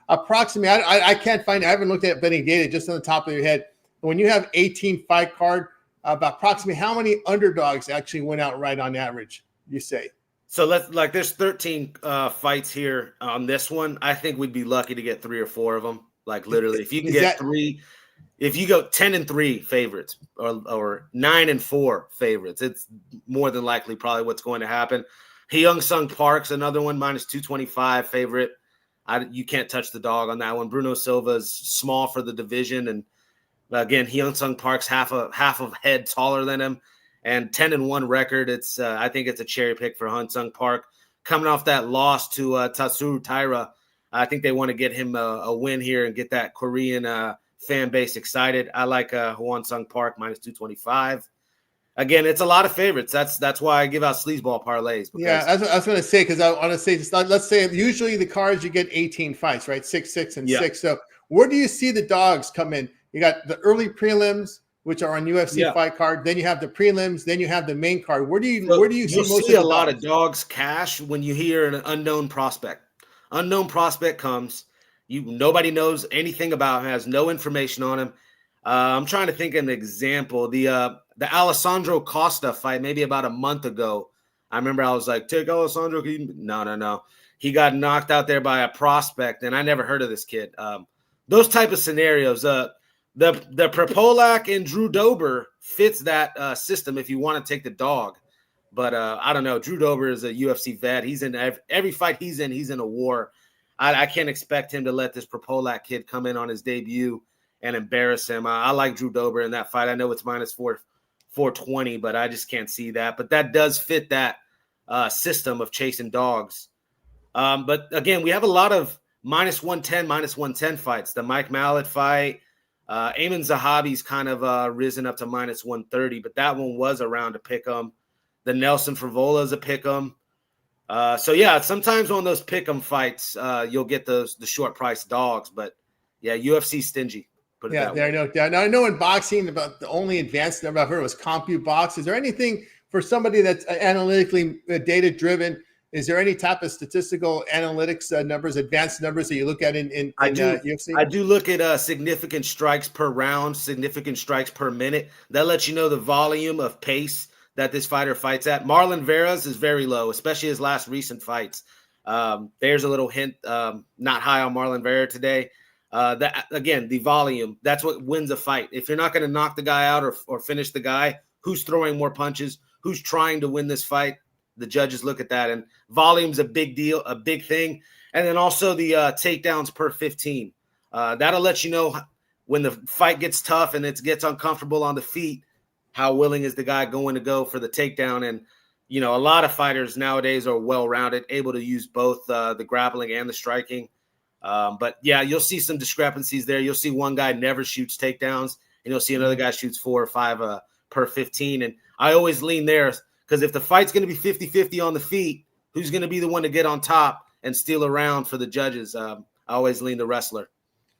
Speaker 1: Approximately, I can't find, I haven't looked at any data just on the top of your head. When you have 18 fight card, about approximately how many underdogs actually went out right on average, you say?
Speaker 2: So there's 13 fights here on this one. I think we'd be lucky to get 3 or 4 of them. Like literally, if you can get 3, if you go 10-3 favorites or 9-4 favorites, it's more than likely probably what's going to happen. Hyung-Sung Park's another one, minus 225 favorite. You can't touch the dog on that one. Bruno Silva's small for the division, and again, Hyun-Sung Park's half a head taller than him, and 10-1 record. It's I think it's a cherry pick for Hyun-Sung Park coming off that loss to Tatsuro Taira. I think they want to get him a win here and get that Korean fan base excited. I like Hyun-Sung Park minus 225. Again, it's a lot of favorites. That's why I give out sleazeball parlays.
Speaker 1: Yeah, I was going to say, because I want to say, let's say usually the cards you get 18 fights, right? 6, 6, and 6. So where do you see the dogs come in? You got the early prelims, which are on UFC fight card. Then you have the prelims. Then you have the main card. Where do you see most of the
Speaker 2: lot of dogs cash when you hear an unknown prospect? Unknown prospect comes. Nobody knows anything about him, has no information on him. I'm trying to think of an example. The Alessandro Costa fight, maybe about a month ago. I remember I was like, take Alessandro. No. He got knocked out there by a prospect, and I never heard of this kid. Those type of scenarios, the Propolic and Drew Dober fits that system if you want to take the dog. But I don't know. Drew Dober is a UFC vet. He's in every fight he's in a war. I can't expect him to let this Propolic kid come in on his debut and embarrass him. I like Drew Dober in that fight. I know it's minus 420, but I just can't see that. But that does fit that system of chasing dogs. But again, we have a lot of minus 110 fights. The Mike Mallet fight. Ayman Zahabi's kind of risen up to minus 130, but that one was around to pick 'em. The Nelson Frevola is a pick 'em. So yeah, sometimes on those pick 'em fights, you'll get the short price dogs, but yeah, UFC stingy.
Speaker 1: Now I know in boxing about the only advanced number I've heard was CompuBox. Is there anything for somebody that's analytically data driven? Is there any type of statistical analytics numbers, advanced numbers that you look at in UFC?
Speaker 2: I do look at significant strikes per round, significant strikes per minute. That lets you know the volume of pace that this fighter fights at. Marlon Vera's is very low, especially his last recent fights. There's a little hint, not high on Marlon Vera today. Again, the volume, that's what wins a fight. If you're not going to knock the guy out or finish the guy, who's throwing more punches, who's trying to win this fight, the judges look at that. And volume's a big deal, a big thing. And then also the takedowns per 15. That'll let you know when the fight gets tough and it gets uncomfortable on the feet, how willing is the guy going to go for the takedown. And, you know, a lot of fighters nowadays are well-rounded, able to use both the grappling and the striking. But, yeah, you'll see some discrepancies there. You'll see one guy never shoots takedowns, and you'll see another guy shoots 4 or 5 per 15. And I always lean there because if the fight's going to be 50-50 on the feet, who's going to be the one to get on top and steal around for the judges? I always lean the wrestler.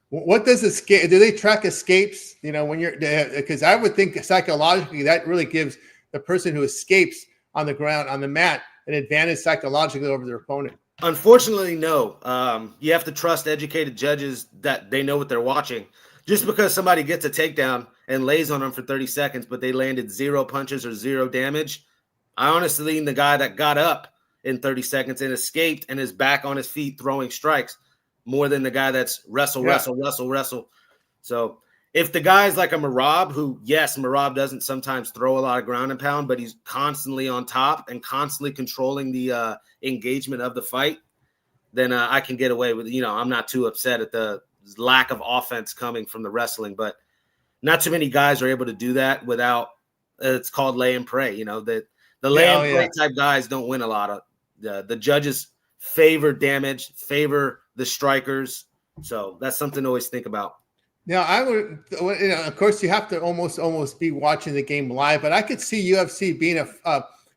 Speaker 1: What does escape? Do they track escapes? You know, when you're, because I would think psychologically that really gives the person who escapes on the ground, on the mat, an advantage psychologically over their opponent.
Speaker 2: Unfortunately, no. You have to trust educated judges that they know what they're watching. Just because somebody gets a takedown and lays on them for 30 seconds, but they landed 0 punches or 0 damage, I honestly lean the guy that got up in 30 seconds and escaped and is back on his feet throwing strikes more than the guy that's wrestle. So if the guy's like a Merab, who, yes, Merab doesn't sometimes throw a lot of ground and pound, but he's constantly on top and constantly controlling the engagement of the fight, then I can get away with, you know, I'm not too upset at the lack of offense coming from the wrestling, but not too many guys are able to do that without, it's called lay and pray. You know, the lay and pray type guys don't win a lot of, the judges favor damage, favor the strikers. So that's something to always think about.
Speaker 1: Now, I would, you know, of course, you have to almost be watching the game live, but I could see UFC being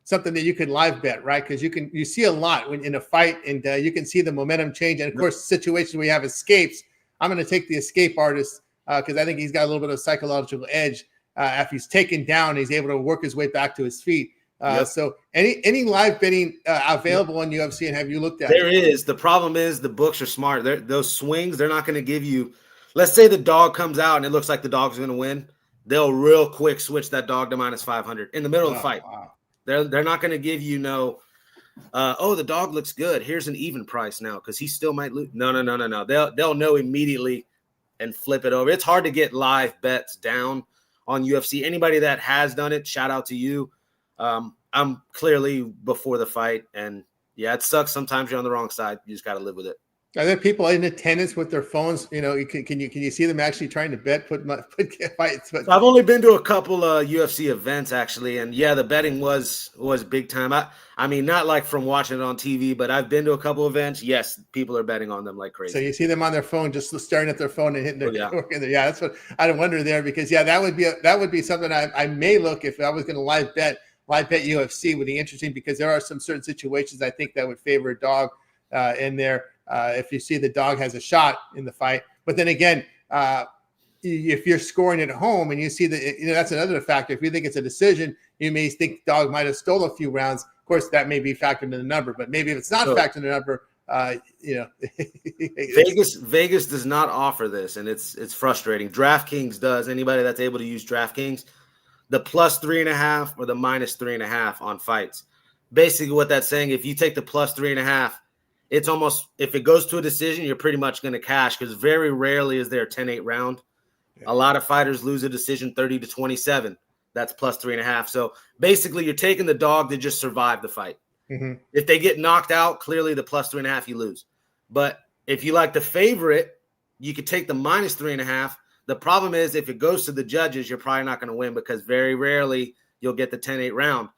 Speaker 1: something that you could live bet, right? Because you see a lot when in a fight, and you can see the momentum change. And of course, situations where you have escapes, I'm going to take the escape artist because I think he's got a little bit of psychological edge. After he's taken down, he's able to work his way back to his feet. So any live betting available on UFC, and have you looked at
Speaker 2: There is. The problem is the books are smart. Those swings, they're not going to give you, let's say the dog comes out and it looks like the dog's going to win. They'll real quick switch that dog to minus 500 in the middle of the fight.
Speaker 1: Wow.
Speaker 2: They're not going to give you the dog looks good. Here's an even price now because he still might lose. No. They'll know immediately and flip it over. It's hard to get live bets down on UFC. Anybody that has done it, shout out to you. I'm clearly before the fight, and yeah, it sucks. Sometimes you're on the wrong side. You just got to live with it.
Speaker 1: Are there people in attendance with their phones? You know, can you see them actually trying to bet, put fights? But
Speaker 2: I've only been to a couple UFC events actually, and yeah, the betting was big time. I mean, not like from watching it on TV, but I've been to a couple events. Yes, people are betting on them like crazy.
Speaker 1: So you see them on their phone, just staring at their phone and hitting their
Speaker 2: yeah,
Speaker 1: that's what I wonder there, because that would be something I may look if I was going to live bet UFC. Would be interesting because there are some certain situations I think that would favor a dog in there. If you see the dog has a shot in the fight, but then again, if you're scoring at home and you see that, you know, that's another factor. If you think it's a decision, you may think dog might have stole a few rounds. Of course, that may be factored in the number, but maybe if it's not factored in the number, you know,
Speaker 2: Vegas does not offer this, and it's frustrating. DraftKings does. Anybody that's able to use DraftKings, the plus 3.5 or the minus 3.5 on fights. Basically, what that's saying, if you take the plus 3.5. It's almost, if it goes to a decision, you're pretty much going to cash because very rarely is there a 10-8 round. Yeah. A lot of fighters lose a decision 30-27. That's plus 3.5. So basically, you're taking the dog to just survive the fight. Mm-hmm. If they get knocked out, clearly the plus 3.5, you lose. But if you like the favorite, you could take the minus 3.5. The problem is if it goes to the judges, you're probably not going to win because very rarely you'll get the 10-8 round.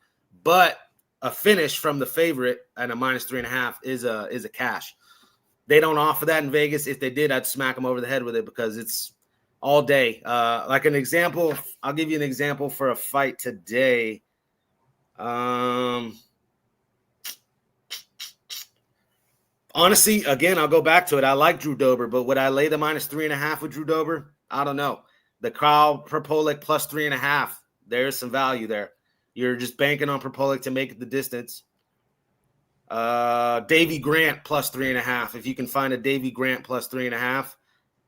Speaker 2: But a finish from the favorite and a minus 3.5 is a cash. They don't offer that in Vegas. If they did, I'd smack them over the head with it because it's all day. Like an example, I'll give you an example for a fight today. Honestly, again, I'll go back to it. I like Drew Dober, but would I lay the minus 3.5 with Drew Dober? I don't know. The Kyle Perpolic plus 3.5. There's some value there. You're just banking on Perpolic to make the distance. Davy Grant plus 3.5. If you can find a Davy Grant plus 3.5,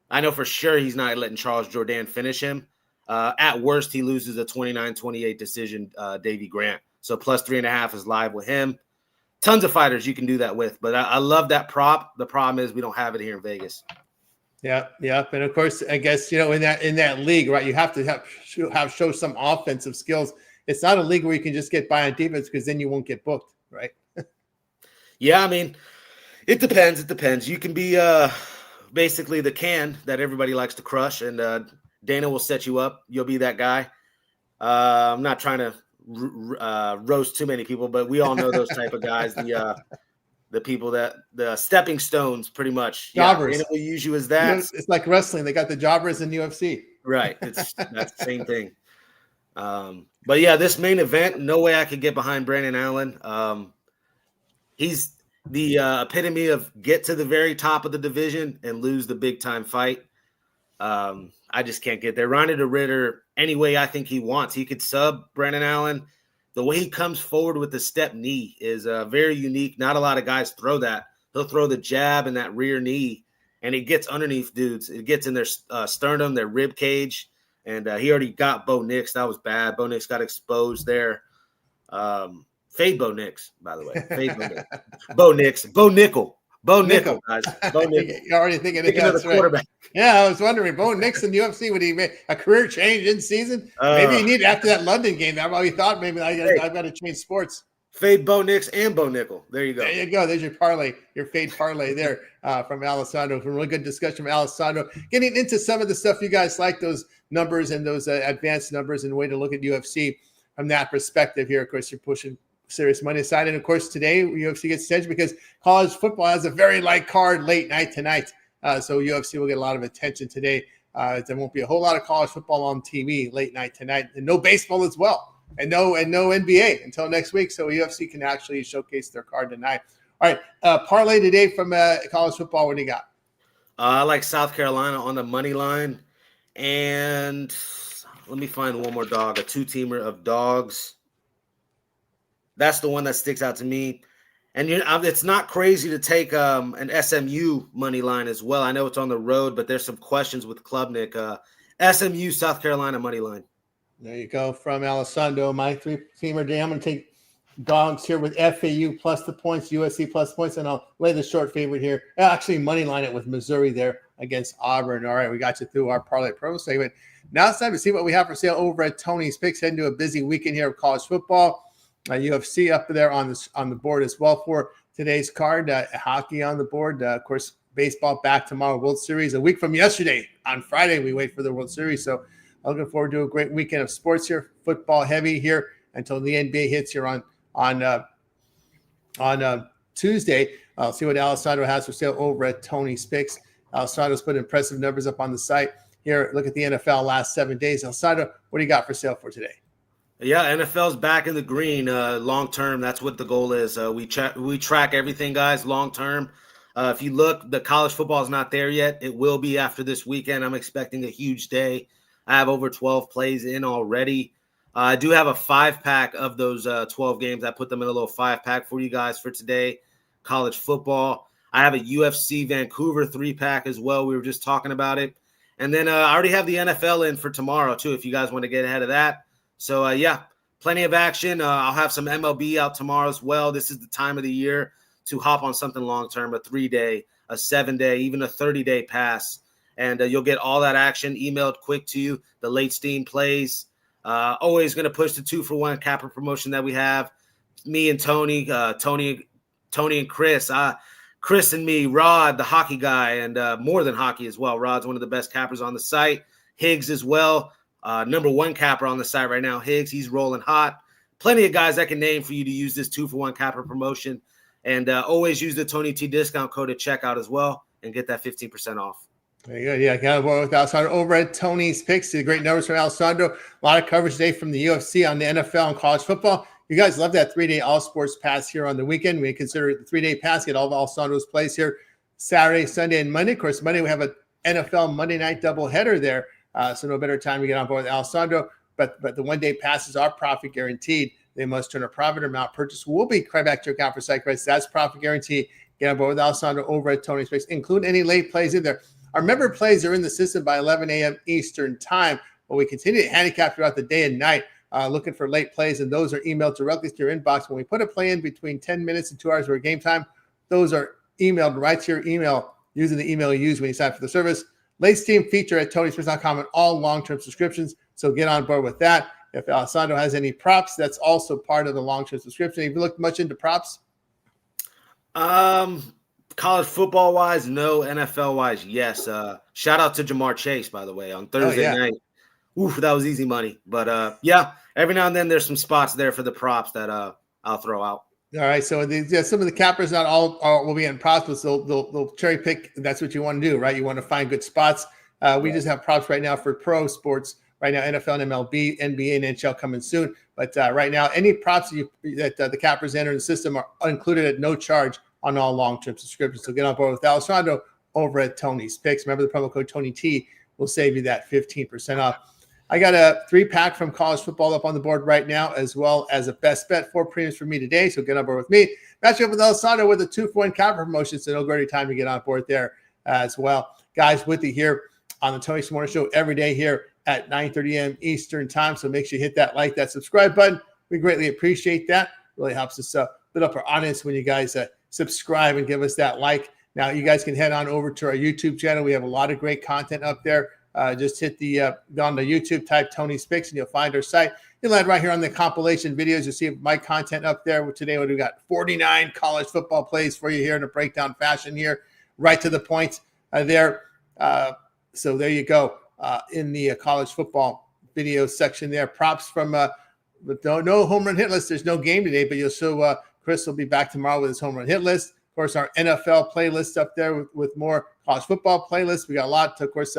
Speaker 2: I know for sure he's not letting Charles Jourdain finish him. At worst, he loses a 29-28 decision, Davy Grant. So plus 3.5 is live with him. Tons of fighters you can do that with, but I love that prop. The problem is we don't have it here in Vegas.
Speaker 1: Yeah. And of course, I guess, you know, in that league, right, you have to show some offensive skills. It's not a league where you can just get by on defense because then you won't get booked, right?
Speaker 2: Yeah, I mean, It depends. It depends. You can be basically the can that everybody likes to crush, and Dana will set you up. You'll be that guy. I'm not trying to roast too many people, but we all know those type of guys. The people that the stepping stones, pretty much.
Speaker 1: Jobbers.
Speaker 2: Dana will use you as that.
Speaker 1: It's like wrestling. They got the jobbers in UFC.
Speaker 2: Right. That's the same thing. But yeah, this main event, no way I could get behind Brandon Allen. He's the epitome of get to the very top of the division and lose the big time fight. I just can't get there. Ronnie DeRitter, any way I think he wants. He could sub Brandon Allen. The way he comes forward with the step knee is very unique. Not a lot of guys throw that. He'll throw the jab and that rear knee, and it gets underneath dudes. It gets in their sternum, their rib cage, and he already got Bo Nix. That was bad. Bo Nix got exposed there. Fade Bo Nix, by the way. Fade Bo Nix. Bo Nix. Bo Nickel. Bo Nickel, guys. Bo Nickel.
Speaker 1: You're already thinking of
Speaker 2: the quarterback.
Speaker 1: Right. Yeah, I was wondering, Bo Nix in UFC, would he make a career change in season? Maybe he needed after that London game. That's why he thought maybe I've got to change sports.
Speaker 2: Fade Bo Nix and Bo Nickel. There you go.
Speaker 1: There you go. There's your parlay, your fade parlay there from Alessandro. From really good discussion from Alessandro. Getting into some of the stuff you guys like, those numbers and those advanced numbers and way to look at UFC from that perspective here. Of course, you're pushing serious money aside. And of course, today UFC gets edged because college football has a very light card late night tonight. So UFC will get a lot of attention today. There won't be a whole lot of college football on TV late night tonight, and no baseball as well, and no NBA until next week. So UFC can actually showcase their card tonight. All right, parlay today from college football. What do you got?
Speaker 2: I like South Carolina on the money line, and let me find one more dog, a two-teamer of dogs. That's the one that sticks out to me. And it's not crazy to take an SMU money line as well. I know it's on the road, but there's some questions with Klubnik. SMU, South Carolina money line.
Speaker 1: There you go from Alessandro. My three-teamer day. I'm going to take dogs here with FAU plus the points, USC plus points, and I'll lay the short favorite here. Actually, money line it with Missouri there against Auburn. All right, we got you through our Parlay Pro segment. Now it's time to see what we have for sale over at Tony's Picks. Heading to a busy weekend here of college football. UFC up there on the board as well for today's card. Hockey on the board. Of course, baseball back tomorrow. World Series a week from yesterday. On Friday, we wait for the World Series. So I'm looking forward to a great weekend of sports here. Football heavy here until the NBA hits here on Tuesday. I'll see what Alessandro has for sale over at Tony's Picks. Alessandro's put impressive numbers up on the site here. Look at the NFL last 7 days. Alessandro, what do you got for sale for today?
Speaker 2: Yeah, NFL's back in the green long term. That's what the goal is. We track everything, guys, long term. If you look, the college football is not there yet. It will be after this weekend. I'm expecting a huge day. I have over 12 plays in already. I do have a 5-pack of those 12 games. I put them in a little 5-pack for you guys for today. College football. I have a UFC Vancouver 3-pack as well. We were just talking about it. And then I already have the NFL in for tomorrow, too, if you guys want to get ahead of that. So, yeah, plenty of action. I'll have some MLB out tomorrow as well. This is the time of the year to hop on something long-term, a 3-day, a 7-day, even a 30-day pass. And you'll get all that action emailed quick to you, the late steam plays. Always going to push the 2-for-1 capper promotion that we have. Me and Tony, Tony and Chris. Chris and me, Rod, the hockey guy, and more than hockey as well. Rod's one of the best cappers on the site. Higgs as well. Number 1 capper on the site right now, Higgs. He's rolling hot. Plenty of guys I can name for you to use this 2-for-1 capper promotion. And always use the Tony T discount code at checkout as well and get that 15% off.
Speaker 1: There you go. Yeah, got with Alessandro over at Tony's Picks. The great numbers from Alessandro. A lot of coverage today from the UFC on the NFL and college football. You guys love that 3-day all sports pass here on the weekend. We consider it the 3-day pass. Get all of Alessandro's plays here Saturday, Sunday, and Monday. Of course, Monday we have an NFL Monday night doubleheader there. So no better time to get on board with Alessandro. But the 1-day passes are profit guaranteed. They must turn a profit amount purchase will be credit back to your account for site credits. That's profit guaranteed. Get on board with Alessandro over at Tony's Picks. Include any late plays in there. Our member plays are in the system by 11 a.m. Eastern time, but we continue to handicap throughout the day and night, looking for late plays, and those are emailed directly to your inbox. When we put a play in between 10 minutes and 2 hours of game time, those are emailed right to your email using the email you use when you sign up for the service. Late steam feature at TonySports.com on all long-term subscriptions, so get on board with that. If Alessandro has any props, that's also part of the long-term subscription. Have you looked much into props?
Speaker 2: Kind College football wise, no. NFL wise, yes. Shout out to Jamar Chase, by the way, on Thursday night. Oof, that was easy money. But yeah, every now and then there's some spots there for the props that I'll throw out.
Speaker 1: All right, so some of the cappers, not all will be in props, but they'll cherry pick. That's what you want to do, right? You want to find good spots. We just have props right now for pro sports right now, NFL and MLB, NBA and NHL coming soon. But right now, any props that the cappers enter in the system are included at no charge on all long-term subscriptions. So get on board with Alessandro over at Tony's Picks. Remember the promo code TonyT will save you that 15% off. I got a 3-pack from college football up on the board right now, as well as a best bet 4 premiums for me today. So get on board with me. Match up with Alessandro with a 2-for-1 capper promotion. So no greater time to get on board there as well. Guys, with you here on the Tony's Morning Show every day here at 9:30 a.m. Eastern time. So make sure you hit that like, that subscribe button. We greatly appreciate that. Really helps us build up our audience when you guys subscribe and give us that like. Now you guys can head on over to our YouTube channel. We have a lot of great content up there. Just hit on the YouTube, type Tony's Picks, and you'll find our site. You'll land right here on the compilation videos. You'll see my content up there. Today, we got 49 college football plays for you here in a breakdown fashion here, right to the point there. So there you go in the college football video section there. Props from no home run hit list. There's no game today, but you'll show Chris will be back tomorrow with his home run hit list. Of course, our NFL playlist up there with more college football playlists. We got a lot. Of course,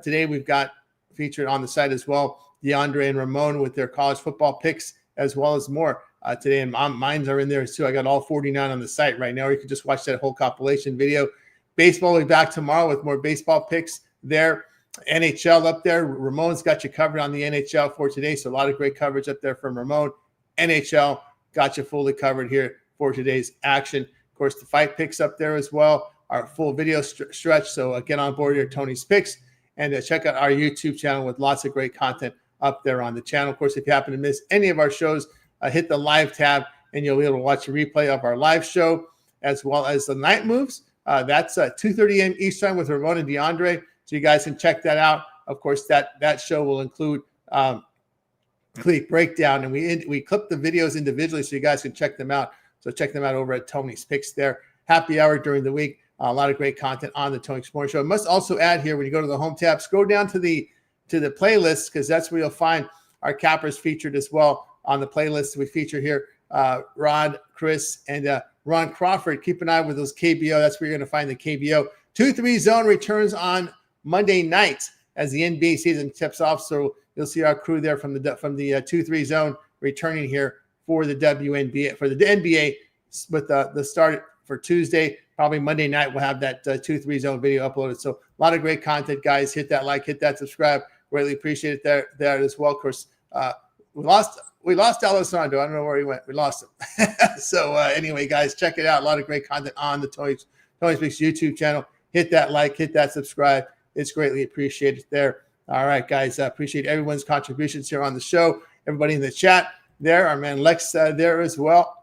Speaker 1: today we've got featured on the site as well, DeAndre and Ramon with their college football picks, as well as more today. And mine are in there too. I got all 49 on the site right now. Or you can just watch that whole compilation video. Baseball will be back tomorrow with more baseball picks there. NHL up there. Ramon's got you covered on the NHL for today. So a lot of great coverage up there from Ramon. NHL got you fully covered here for today's action. Of course, the fight picks up there as well. Our full video stretch. So get on board here, Tony's Picks. And check out our YouTube channel with lots of great content up there on the channel. Of course, if you happen to miss any of our shows, hit the live tab and you'll be able to watch a replay of our live show as well as the night moves. That's 2:30 a.m. Eastern with Ramon and DeAndre. So you guys can check that out. Of course, that show will include complete breakdown, and we clip the videos individually so you guys can check them out. So check them out over at Tony's Picks there. Happy hour during the week. A lot of great content on the Tony's Morning Show. I must also add here, when you go to the home tab, scroll down to the playlist, because that's where you'll find our cappers featured as well on the playlist we feature here. Rod, Chris, and Ron Crawford. Keep an eye with those KBO. That's where you're going to find the KBO. 2-3 zone returns on Monday night as the NBA season tips off. So you'll see our crew there from the 2-3 zone returning here for the WNBA, for the NBA, with the start for Tuesday. Probably Monday night we'll have that 2-3 zone video uploaded. So a lot of great content, guys. Hit that like, hit that subscribe. Really appreciate it there as well. Of course, we lost Alessandro. I don't know where he went. We lost him. So anyway, guys, check it out. A lot of great content on the Tony's Picks YouTube channel. Hit that like, hit that subscribe. It's greatly appreciated there. All right, guys. Appreciate everyone's contributions here on the show. Everybody in the chat there. Our man Lex there as well.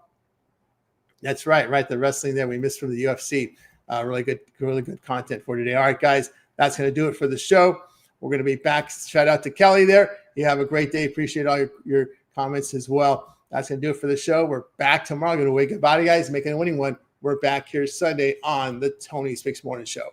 Speaker 1: That's right. The wrestling there we missed from the UFC. Really good content for today. All right, guys. That's going to do it for the show. We're going to be back. Shout out to Kelly there. You have a great day. Appreciate all your comments as well. That's going to do it for the show. We're back tomorrow. Going to wake up, body guys, making a winning one. We're back here Sunday on the Tony's Picks Morning Show.